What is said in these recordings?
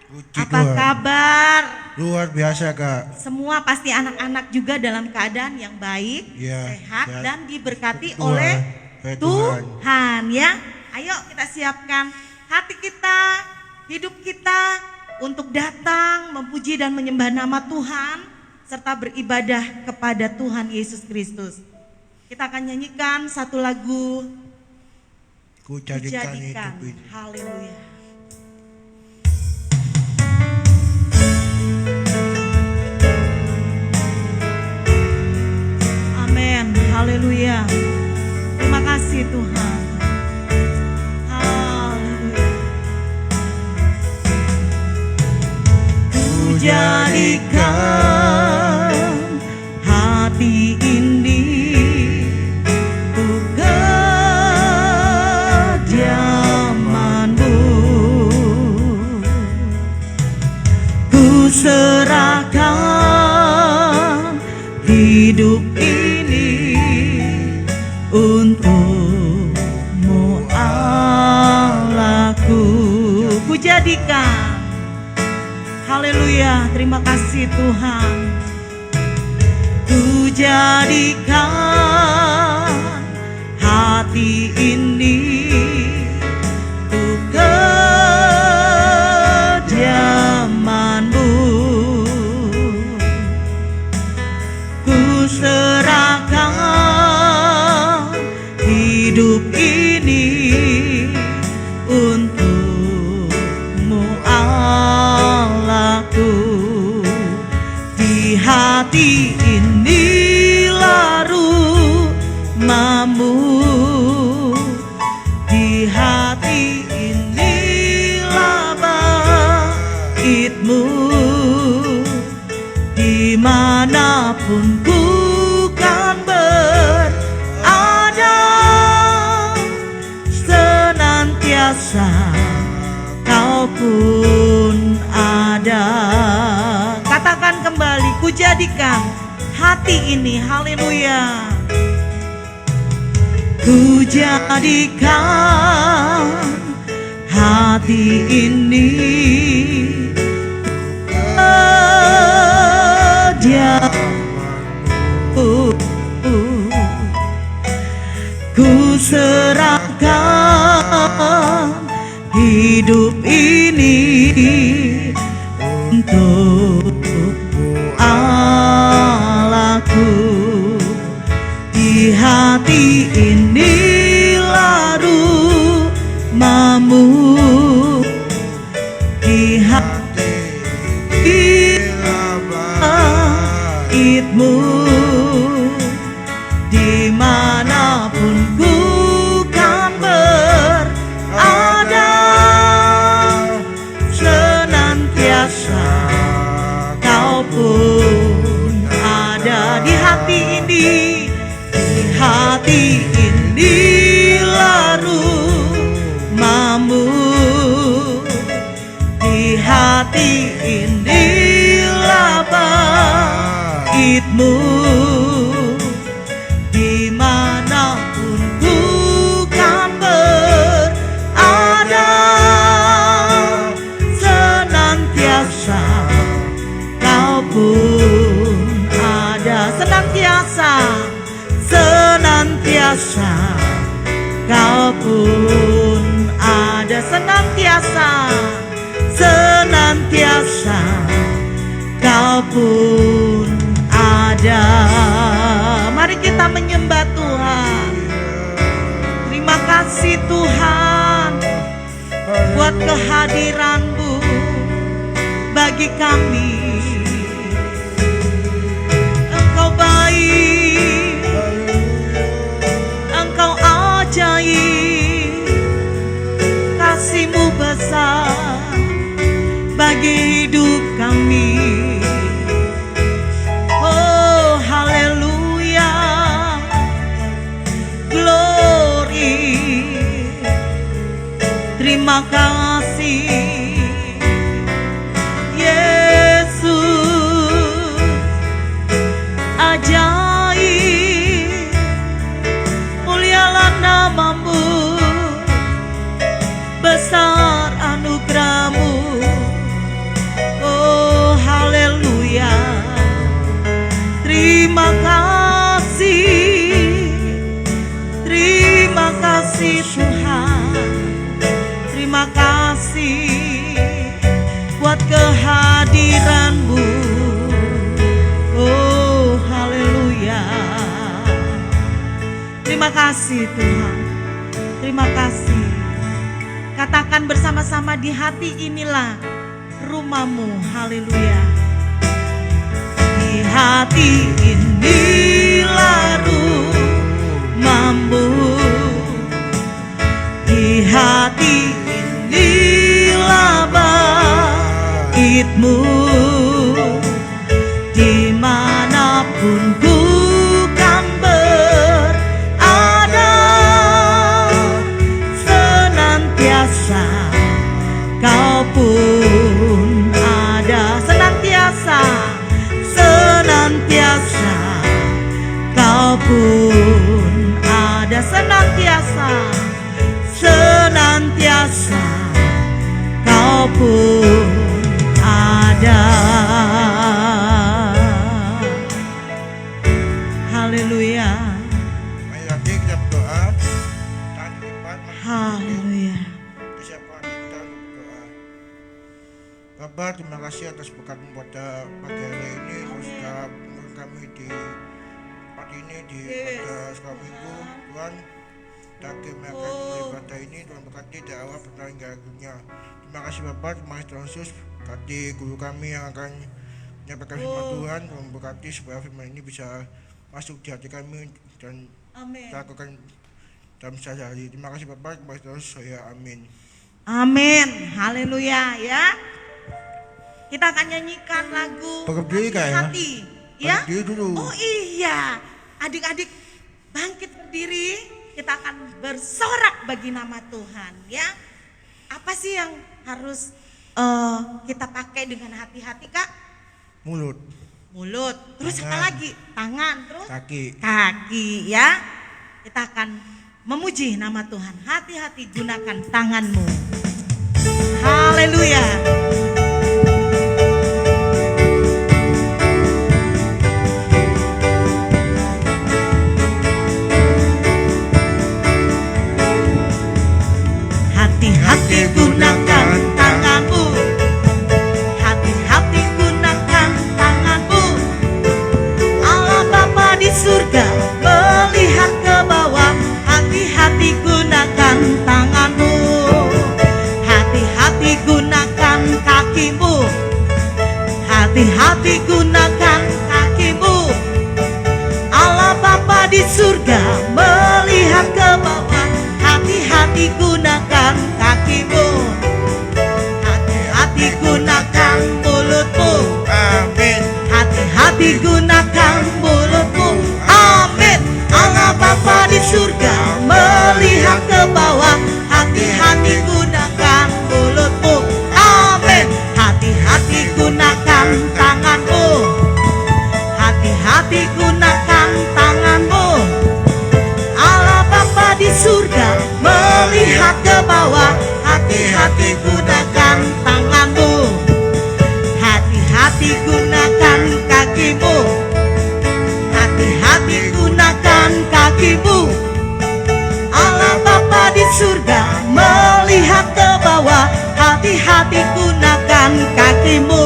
Puji Apa Tuhan. kabar? Luar biasa Kak. Semua pasti anak-anak juga dalam keadaan yang baik, Ya, sehat, sehat. dan diberkati Tuhan, oleh Tuhan. Tuhan ya. Ayo kita siapkan hati kita, hidup kita untuk datang memuji dan menyembah nama Tuhan serta beribadah kepada Tuhan Yesus Kristus. Kita akan nyanyikan satu lagu Ku jadikan hidup ini. Haleluya. Amin. Haleluya. Terima kasih Tuhan. Haleluya. Ku jadikan hati ini untuk kediaman-Mu. Ku serahkan hidup ini untuk-Mu Allahku. Ku jadikan, haleluya, terima kasih Tuhan. Ku jadikan hati ini untuk kediaman-Mu. Ku serahkan hidup ini untuk-Mu Allahku. Di hati inilah rumah-Mu, di hati inilah bait-Mu. Dimanapun ku kan berada, senantiasa Kau pun ada. Katakan kembali, ku jadikan hati ini, haleluya. Ku jadikan hati ini ku serahkan hidup ini untuk-Mu Allahku. Di hati inilah rumah-Mu, di hati bait-Mu. Dimanapun ku kan berada, senantiasa Kau pun ada. Di hati ini, di hati inilah rumah-Mu, di hati inilah bait-Mu. Dimanapun ku kan berada, senantiasa Kau pun ada. Senantiasa, senantiasa Kau pun ada. Senantiasa, senantiasa Kau pun ada. Mari kita menyembah Tuhan. Terima kasih Tuhan buat kehadiran-Mu bagi kami. Engkau baik, Engkau ajaib, kasih-Mu besar bagi hidup kami. Oh haleluya, glory, terima kasih Yesus, ajaib, mulialah nama-Mu, besar anugerah-Mu. Terima kasih buat kehadiran-Mu. Oh, haleluya. Terima kasih Tuhan. Terima kasih. Katakan bersama-sama, di hati inilah rumah-Mu. Haleluya. Di hati inilah rumah-Mu. Di hati inilah bait-Mu. Dimanapun ku kan berada, senantiasa Kau pun ada. Senantiasa, senantiasa Kau pun ada. Senantiasa, senantiasa Kau pun ada. Haleluya. Mari adik kita berdoa. Tahan lipat. Haleluya. Persiapkan kita untuk berdoa. Bapa, terima kasih atas berkat-Mu pada pagi hari ini. Kau sudah menolong kami di tempat ini, di pada sekolah minggu. Tuhan, kita akan beribadah ini. Tuhan berkati dari awal pertama hingga akhirnya. Terima kasih Bapak, terima kasih Tuhan Yesus. Berkati guru kami yang akan menyampaikan firman Tuhan. Tuhan berkati supaya firman ini bisa masuk di hati kami dan kita lakukan dalam sehari-hari. Terima kasih Bapak, terima kasih Tuhan Yesus. Ya, amin. Amin. Haleluya ya. Kita akan nyanyikan lagu Berdiri Kak, ya? Hati. Ya? Berdiri dulu. Oh iya. Adik-adik bangkit berdiri. Kita akan bersorak bagi nama Tuhan ya. Apa sih yang harus kita pakai dengan hati-hati Kak? Mulut, Mulut. Terus apa Tangan. lagi? Tangan. Terus kaki. kaki ya. Kita akan memuji nama Tuhan. Hati-hati gunakan tanganmu. Haleluya. Hati-hati gunakan tanganmu. Hati-hati gunakan tanganmu. Allah Bapa di surga melihat ke bawah. Hati-hati gunakan tanganmu. Hati-hati gunakan kakimu. Hati-hati gunakan kakimu. Allah Bapa di surga melihat ke bawah. Hati-hati gunakan kakimu. Hati-hati gunakan mulutmu. Amin. Hati-hati gunakan mulutmu. Amin. Allah Bapa di surga melihat ke bawah. Hati-hati gunakan mulutmu. Amin. Hati-hati gunakan tanganmu. Hati-hati gunakan tanganmu. Allah Bapa di surga melihat ke bawah. Hati-hati gunakan tanganmu. Hati-hati gunakan kakimu. Hati-hati gunakan kakimu. Allah Bapa di surga melihat ke bawah. Hati-hati gunakan kakimu.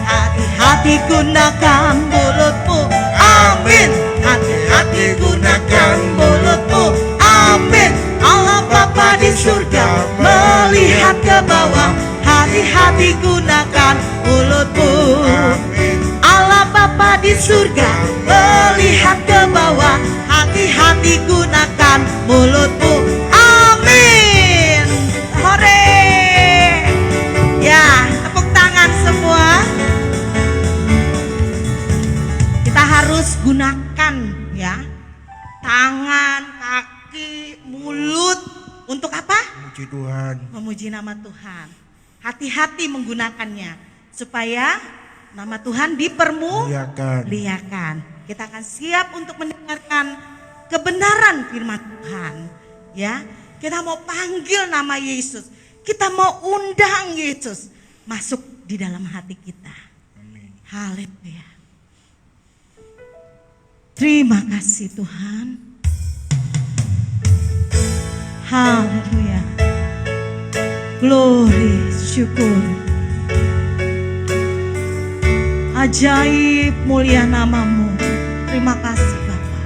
Hati-hati gunakan mulutmu. Amin. Hati-hati gunakan mulutmu. Amin. Allah Bapa di surga melihat ke bawah. Hati-hati gunakan mulutmu. Amin. Allah Bapa di surga melihat ke bawah. Hati-hati gunakan mulutmu. Amin. Hore. Ya, tepuk tangan semua. Kita harus gunakan ya tangan, kaki, mulut untuk apa? Puji Tuhan. Memuji nama Tuhan. Hati-hati menggunakannya supaya nama Tuhan dipermuliakan. Kita akan siap untuk mendengarkan kebenaran firman Tuhan. Ya, kita mau panggil nama Yesus. Kita mau undang Yesus masuk di dalam hati kita. Amin. Haleluya. Terima kasih Tuhan. Haleluya. Glory, syukur. Ajaib mulia namamu. Terima kasih Bapa.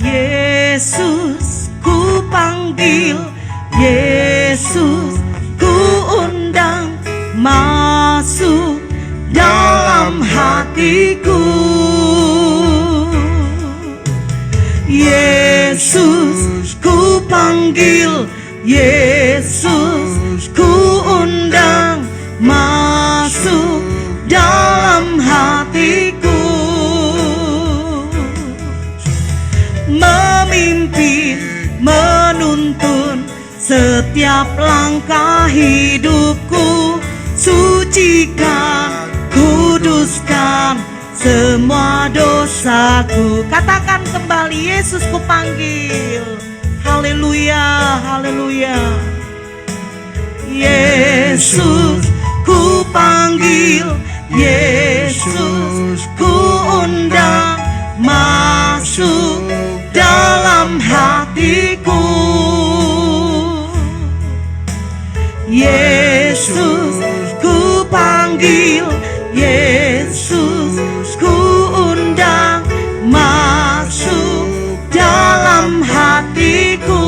Yesus ku panggil, Yesus ku undang, masuk dalam hatiku. Yesus ku panggil, Yesus ku undang, masuk dalam hatiku. Memimpin, menuntun setiap langkah hidupku. Sucikan, kuduskan semua dosaku. Katakan kembali, Yesus ku panggil. Haleluya, haleluya. Yesus ku panggil, Yesus ku undang, masuk dalam hatiku. Yesus ku panggil, Yesus ku undang, masuk dalam hatiku.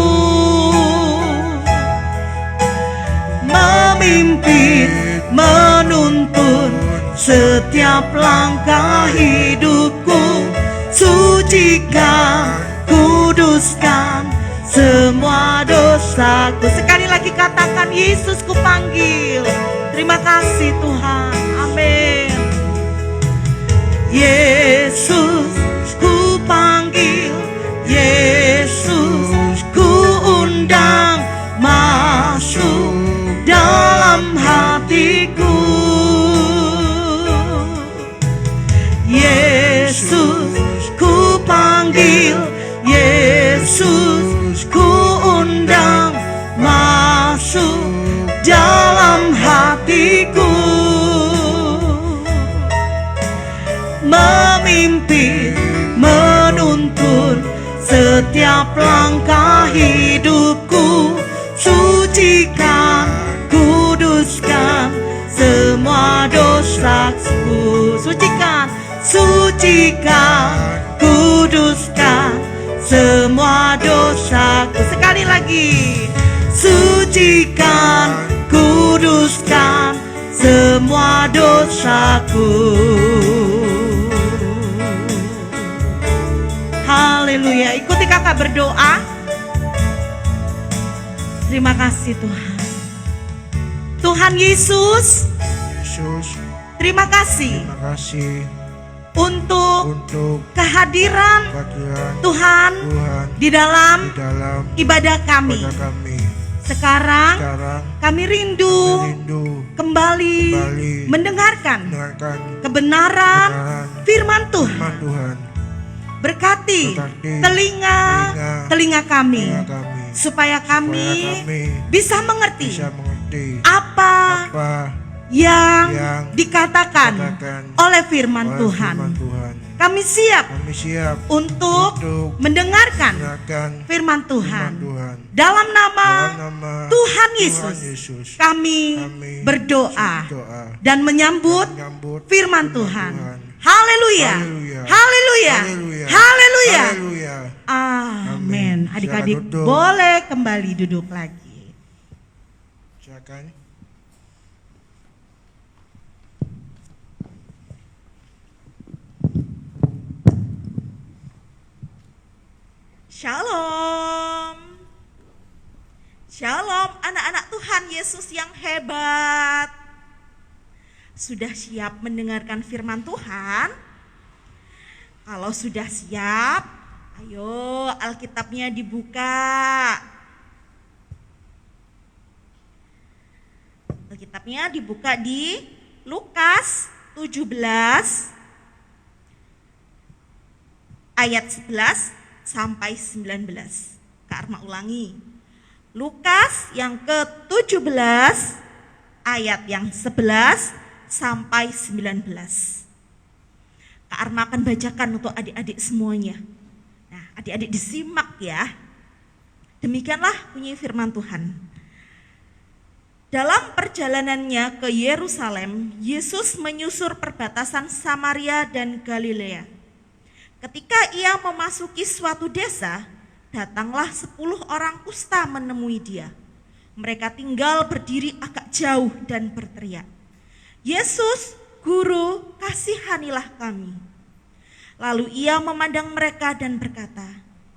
Memimpin, menuntun setiap langkah hidupku. Sucikan, kuduskan semua dosaku. Sekali lagi katakan, Yesus ku panggil. Terima kasih Tuhan, amin. Yesus ku panggil, Yesus ku undang, masuk dalam hatiku. Yesus ku panggil, Yesus ku undang, masuk dalam hatiku. Memimpin, menuntun setiap langkah hidupku. Sucikan, kuduskan semua dosaku. Sucikan, sucikan, kuduskan semua dosaku. Sekali lagi, sucikan, kuduskan semua dosaku. Haleluya. Ikuti kakak berdoa. Terima kasih Tuhan. Tuhan Yesus, Yesus, terima kasih terima kasih untuk kehadiran kehadiran Tuhan Tuhan di dalam di dalam ibadah kami. pada kami. Sekarang kami rindu kembali mendengarkan mendengarkan kebenaran kebenaran firman Tuhan. firman Tuhan. Berkati Berkati telinga kami, kami supaya kami bisa mengerti bisa mengerti apa apa yang yang dikatakan dikatakan oleh firman oleh Tuhan. firman Tuhan. Kami siap Kami siap untuk mendengarkan mendengarkan firman Tuhan. firman Tuhan. Dalam nama Dalam nama Tuhan Tuhan Yesus, Yesus, kami berdoa dan menyambut menyambut firman firman Tuhan. Tuhan. Haleluya. Haleluya. Haleluya. Haleluya. Haleluya. Haleluya. Amin. Amin. Adik-adik Silakan duduk. boleh kembali duduk lagi. Silakan. Shalom. Shalom anak-anak Tuhan Yesus yang hebat. Sudah siap mendengarkan firman Tuhan? Kalau sudah siap, ayo Alkitabnya dibuka. Alkitabnya dibuka di Lukas 17 ayat 11 sampai 19. Kak Arma ulangi. Lukas yang ke-17 ayat yang 11 sampai 19. Kak Arma akan bacakan untuk adik-adik semuanya. Nah, adik-adik disimak ya. Demikianlah bunyi firman Tuhan. Dalam perjalanannya ke Yerusalem, Yesus menyusur perbatasan Samaria dan Galilea. Ketika ia memasuki suatu desa, datanglah 10 orang kusta menemui dia. Mereka tinggal berdiri agak jauh dan berteriak, "Yesus, Guru, kasihanilah kami." Lalu ia memandang mereka dan berkata,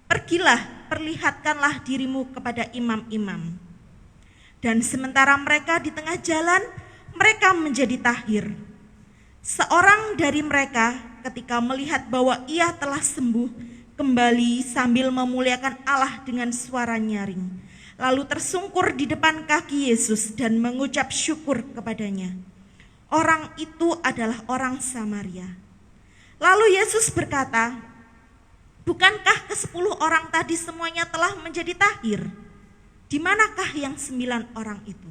"Pergilah, perlihatkanlah dirimu kepada imam-imam." Dan sementara mereka di tengah jalan, mereka menjadi tahir. Seorang dari mereka ketika melihat bahwa ia telah sembuh, kembali sambil memuliakan Allah dengan suara nyaring. Lalu tersungkur di depan kaki Yesus dan mengucap syukur kepadanya. Orang itu adalah orang Samaria. Lalu Yesus berkata, "Bukankah ke-10 orang tadi semuanya telah menjadi tahir? Di manakah yang 9 orang itu?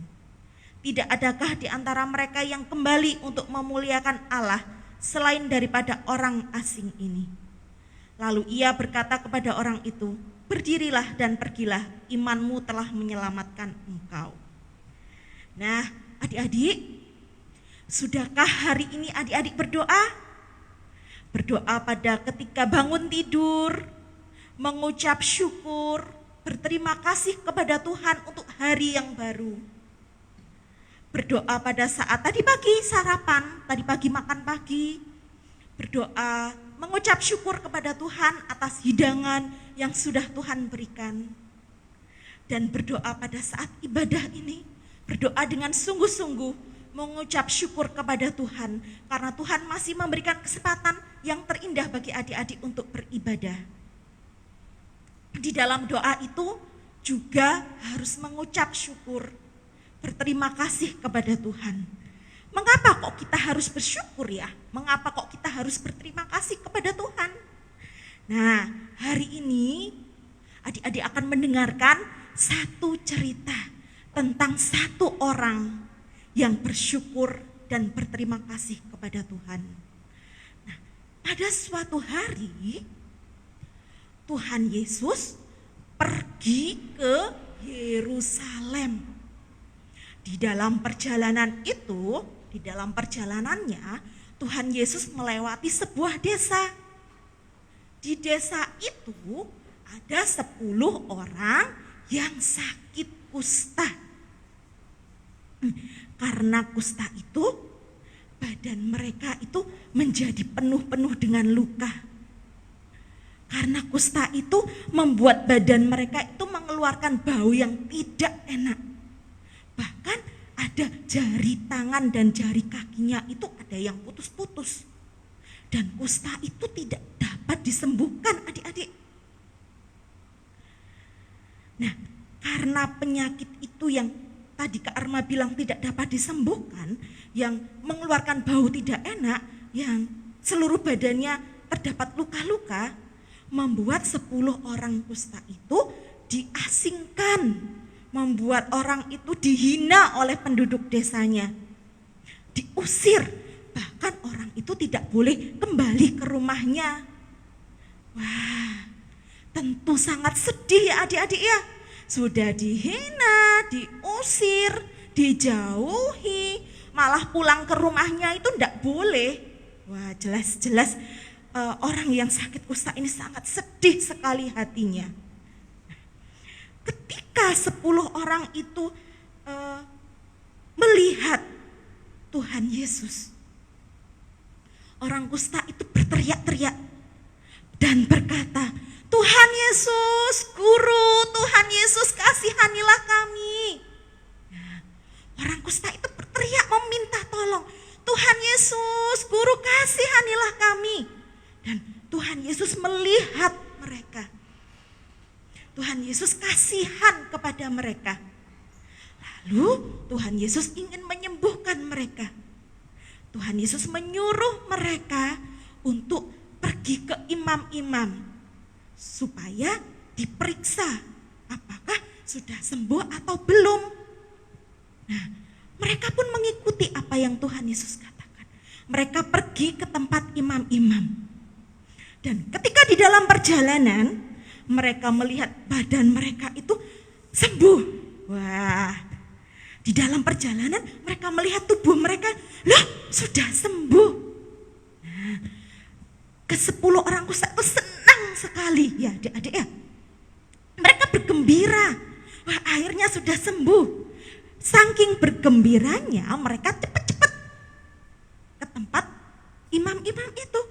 Tidak adakah di antara mereka yang kembali untuk memuliakan Allah selain daripada orang asing ini?" Lalu ia berkata kepada orang itu, "Berdirilah dan pergilah, imanmu telah menyelamatkan engkau." Nah, adik-adik, sudahkah hari ini adik-adik berdoa? Berdoa pada ketika bangun tidur, mengucap syukur, berterima kasih kepada Tuhan untuk hari yang baru. Berdoa pada saat tadi pagi sarapan, tadi pagi makan pagi. Berdoa, mengucap syukur kepada Tuhan atas hidangan yang sudah Tuhan berikan. Dan berdoa pada saat ibadah ini, berdoa dengan sungguh-sungguh, mengucap syukur kepada Tuhan karena Tuhan masih memberikan kesempatan yang terindah bagi adik-adik untuk beribadah. Di dalam doa itu juga harus mengucap syukur, berterima kasih kepada Tuhan. Mengapa kok kita harus bersyukur ya? Mengapa kok kita harus berterima kasih kepada Tuhan? Nah, hari ini adik-adik akan mendengarkan satu cerita tentang satu orang yang bersyukur dan berterima kasih kepada Tuhan. Nah, pada suatu hari Tuhan Yesus pergi ke Yerusalem. Di dalam perjalanan itu, di dalam perjalanannya, Tuhan Yesus melewati sebuah desa. Di desa itu ada 10 orang yang sakit kusta. Karena kusta itu, badan mereka itu menjadi penuh-penuh dengan luka. Karena kusta itu membuat badan mereka itu mengeluarkan bau yang tidak enak. Bahkan ada jari tangan dan jari kakinya itu ada yang putus-putus. Dan kusta itu tidak dapat disembuhkan adik-adik. Nah, karena penyakit itu yang tadi Kak Arma bilang tidak dapat disembuhkan, yang mengeluarkan bau tidak enak, yang seluruh badannya terdapat luka-luka, membuat 10 orang kusta itu diasingkan, membuat orang itu dihina oleh penduduk desanya, diusir, bahkan orang itu tidak boleh kembali ke rumahnya. Wah, tentu sangat sedih ya adik-adik ya, sudah dihina, diusir, dijauhi, malah pulang ke rumahnya itu tidak boleh. Wah, jelas-jelas orang yang sakit kusta ini sangat sedih sekali hatinya. Ketika 10 orang itu melihat Tuhan Yesus, orang kusta itu berteriak-teriak dan berkata, "Tuhan Yesus, Guru, Tuhan Yesus, kasihanilah kami." Nah, orang kusta itu berteriak meminta tolong, "Tuhan Yesus, Guru, kasihanilah kami." Dan Tuhan Yesus melihat mereka. Tuhan Yesus kasihan kepada mereka. Lalu Tuhan Yesus ingin menyembuhkan mereka. Tuhan Yesus menyuruh mereka untuk pergi ke imam-imam supaya diperiksa apakah sudah sembuh atau belum. Nah, mereka pun mengikuti apa yang Tuhan Yesus katakan. Mereka pergi ke tempat imam-imam. Dan ketika di dalam perjalanan, mereka melihat badan mereka itu sembuh. Wah, di dalam perjalanan mereka melihat tubuh mereka, loh sudah sembuh. Nah, ke-10 orang kusta itu senang sekali ya adik-adik ya. Mereka bergembira, wah akhirnya sudah sembuh. Saking bergembiranya mereka cepat-cepat ke tempat imam-imam itu.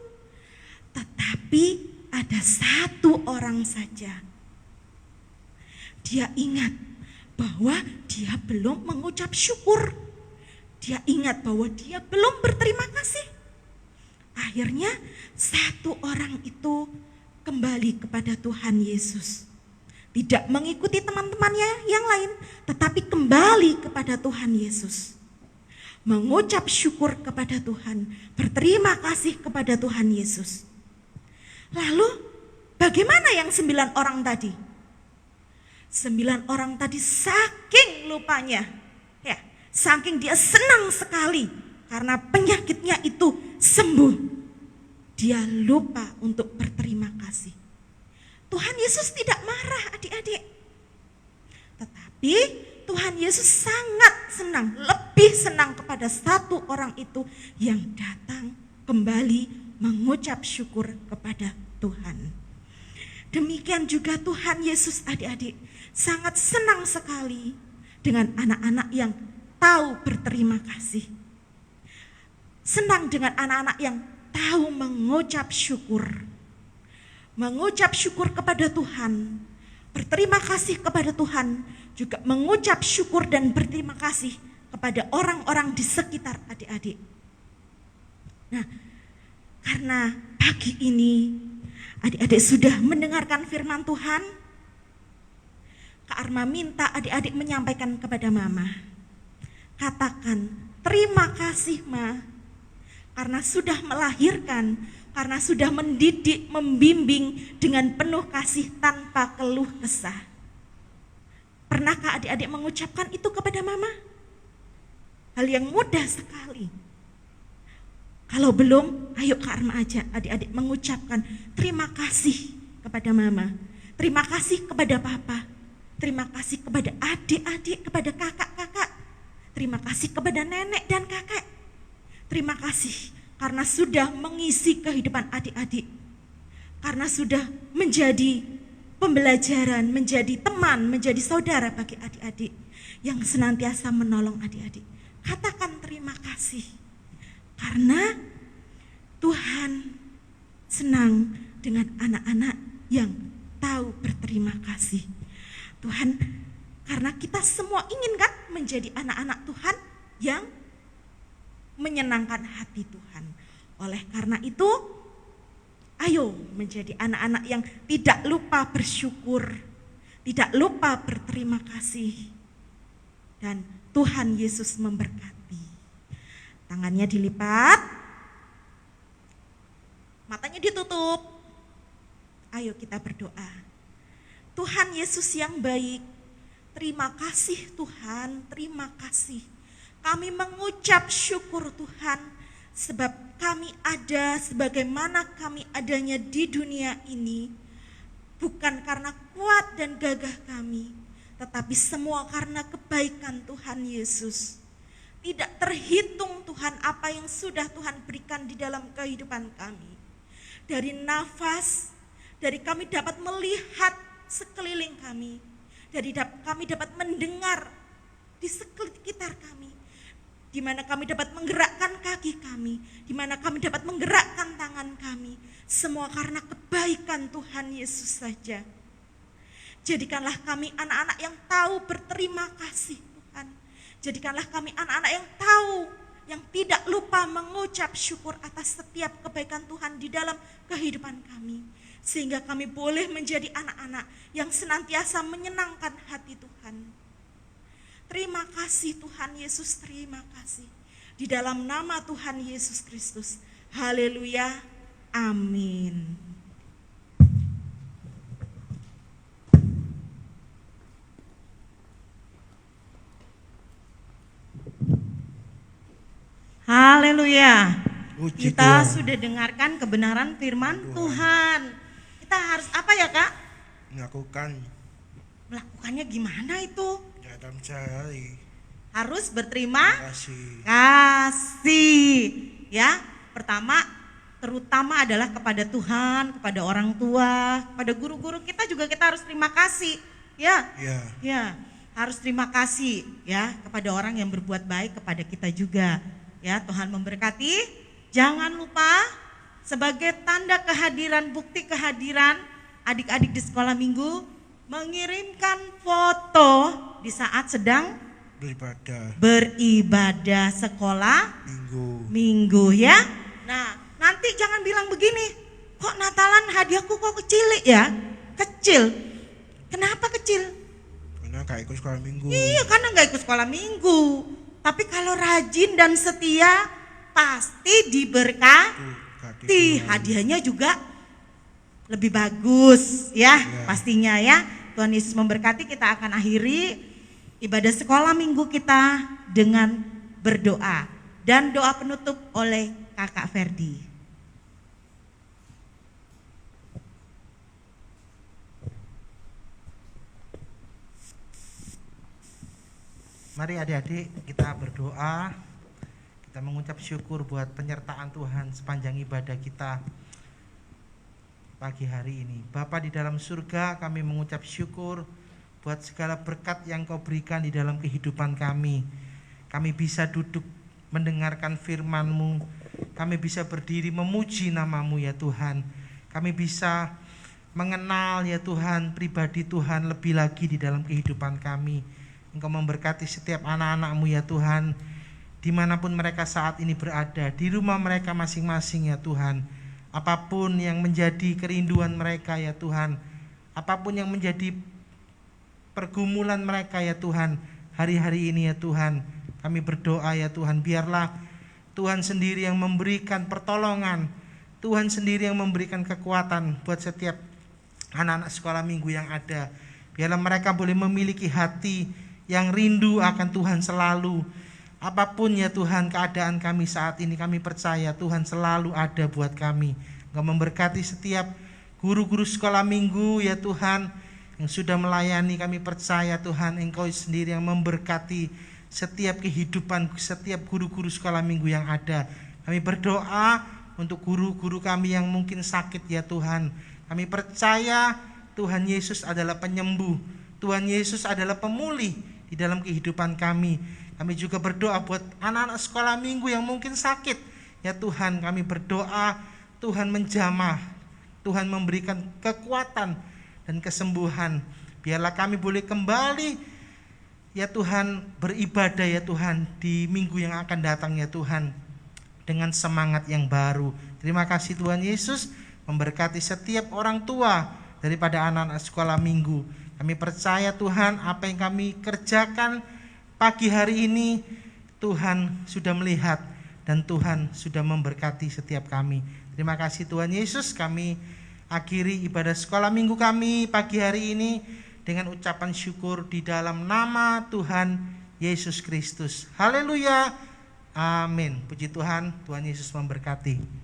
Tetapi ada satu orang saja. Dia ingat bahwa dia belum mengucap syukur. Dia ingat bahwa dia belum berterima kasih. Akhirnya satu orang itu kembali kepada Tuhan Yesus. Tidak mengikuti teman-temannya yang lain, tetapi kembali kepada Tuhan Yesus. Mengucap syukur kepada Tuhan, berterima kasih kepada Tuhan Yesus. Lalu bagaimana yang 9 orang tadi? 9 orang tadi saking lupanya, ya, saking dia senang sekali karena penyakitnya itu sembuh. Dia lupa untuk berterima kasih. Tuhan Yesus tidak marah adik-adik. Tetapi Tuhan Yesus sangat senang, lebih senang kepada satu orang itu yang datang kembali mengucap syukur kepada Tuhan. Demikian juga Tuhan Yesus adik-adik sangat senang sekali dengan anak-anak yang tahu berterima kasih. Senang dengan anak-anak yang tahu mengucap syukur. Mengucap syukur kepada Tuhan, berterima kasih kepada Tuhan, juga mengucap syukur dan berterima kasih kepada orang-orang di sekitar adik-adik. Nah, karena pagi ini adik-adik sudah mendengarkan firman Tuhan, Kak Arma minta adik-adik menyampaikan kepada Mama. Katakan, terima kasih Ma, karena sudah melahirkan, karena sudah mendidik, membimbing dengan penuh kasih tanpa keluh kesah. Pernahkah adik-adik mengucapkan itu kepada Mama? Hal yang mudah sekali. Kalau belum, ayo Kak Arma ajak adik-adik mengucapkan terima kasih kepada Mama. Terima kasih kepada Papa. Terima kasih kepada adik-adik, kepada kakak-kakak. Terima kasih kepada nenek dan kakek. Terima kasih karena sudah mengisi kehidupan adik-adik. Karena sudah menjadi pembelajaran, menjadi teman, menjadi saudara bagi adik-adik yang senantiasa menolong adik-adik. Katakan terima kasih. Karena Tuhan senang dengan anak-anak yang tahu berterima kasih. Tuhan, karena kita semua ingin kan menjadi anak-anak Tuhan yang menyenangkan hati Tuhan. Oleh karena itu, ayo menjadi anak-anak yang tidak lupa bersyukur, tidak lupa berterima kasih. Dan Tuhan Yesus memberkati. Tangannya dilipat, matanya ditutup. Ayo kita berdoa. Tuhan Yesus yang baik, terima kasih Tuhan, terima kasih. Kami mengucap syukur Tuhan, sebab kami ada sebagaimana kami adanya di dunia ini, bukan karena kuat dan gagah kami, tetapi semua karena kebaikan Tuhan Yesus. Tidak terhitung Tuhan apa yang sudah Tuhan berikan di dalam kehidupan kami. Dari nafas, dari kami dapat melihat sekeliling kami, dari kami dapat mendengar di sekitar kami, di mana kami dapat menggerakkan kaki kami, di mana kami dapat menggerakkan tangan kami, semua karena kebaikan Tuhan Yesus saja. Jadikanlah kami anak-anak yang tahu berterima kasih Tuhan. Jadikanlah kami anak-anak yang tahu, yang tidak lupa mengucap syukur atas setiap kebaikan Tuhan di dalam kehidupan kami. Sehingga kami boleh menjadi anak-anak yang senantiasa menyenangkan hati Tuhan. Terima kasih Tuhan Yesus, terima kasih. Di dalam nama Tuhan Yesus Kristus. Haleluya, amin. Haleluya. Kita sudah dengarkan kebenaran firman Tuhan. Kita harus apa ya Kak? Melakukannya gimana itu? dalam sehari. Harus berterima Kasih. kasih. Ya, pertama terutama adalah kepada Tuhan, kepada orang tua, kepada guru-guru kita juga kita harus terima kasih. Ya, Ya. ya, harus terima kasih ya kepada orang yang berbuat baik kepada kita juga. Ya, Tuhan memberkati. Jangan lupa sebagai tanda kehadiran, bukti kehadiran adik-adik di sekolah minggu mengirimkan foto di saat sedang beribadah sekolah minggu ya. Nah, nanti jangan bilang begini, kok Natalan hadiahku kok kecil ya? Kecil. Kenapa kecil? Karena gak ikut sekolah minggu. Iya, karena gak ikut sekolah minggu. Tapi kalau rajin dan setia pasti diberkati. Hadiahnya juga lebih bagus ya, pastinya ya. Tuhan Yesus memberkati. Kita akan akhiri ibadah sekolah minggu kita dengan berdoa dan doa penutup oleh Kakak Ferdi. Mari adik-adik kita berdoa. Kita mengucap syukur buat penyertaan Tuhan sepanjang ibadah kita pagi hari ini. Bapa di dalam surga, kami mengucap syukur buat segala berkat yang Kau berikan di dalam kehidupan kami. Kami bisa duduk mendengarkan firman-Mu. Kami bisa berdiri memuji nama-Mu ya Tuhan. Kami bisa mengenal ya Tuhan pribadi Tuhan lebih lagi di dalam kehidupan kami. Engkau memberkati setiap anak-anak-Mu ya Tuhan, dimanapun mereka saat ini berada, di rumah mereka masing-masing ya Tuhan. Apapun yang menjadi kerinduan mereka ya Tuhan, apapun yang menjadi pergumulan mereka ya Tuhan, hari-hari ini ya Tuhan, kami berdoa ya Tuhan, biarlah Tuhan sendiri yang memberikan pertolongan, Tuhan sendiri yang memberikan kekuatan buat setiap anak-anak sekolah minggu yang ada. Biarlah mereka boleh memiliki hati yang rindu akan Tuhan selalu. Apapun ya Tuhan keadaan kami saat ini, kami percaya Tuhan selalu ada buat kami. Engkau memberkati setiap guru-guru sekolah minggu ya Tuhan yang sudah melayani. Kami percaya Tuhan Engkau sendiri yang memberkati setiap kehidupan setiap guru-guru sekolah minggu yang ada. Kami berdoa untuk guru-guru kami yang mungkin sakit ya Tuhan. Kami percaya Tuhan Yesus adalah penyembuh, Tuhan Yesus adalah pemulih di dalam kehidupan kami. Kami juga berdoa buat anak-anak sekolah minggu yang mungkin sakit. Ya Tuhan, kami berdoa Tuhan menjamah, Tuhan memberikan kekuatan dan kesembuhan. Biarlah kami boleh kembali ya Tuhan beribadah ya Tuhan di minggu yang akan datang ya Tuhan dengan semangat yang baru. Terima kasih Tuhan Yesus memberkati setiap orang tua daripada anak-anak sekolah minggu. Kami percaya Tuhan apa yang kami kerjakan pagi hari ini Tuhan sudah melihat dan Tuhan sudah memberkati setiap kami. Terima kasih Tuhan Yesus. Kami akhiri ibadah sekolah minggu kami pagi hari ini dengan ucapan syukur di dalam nama Tuhan Yesus Kristus. Haleluya. Amin. Puji Tuhan, Tuhan Yesus memberkati.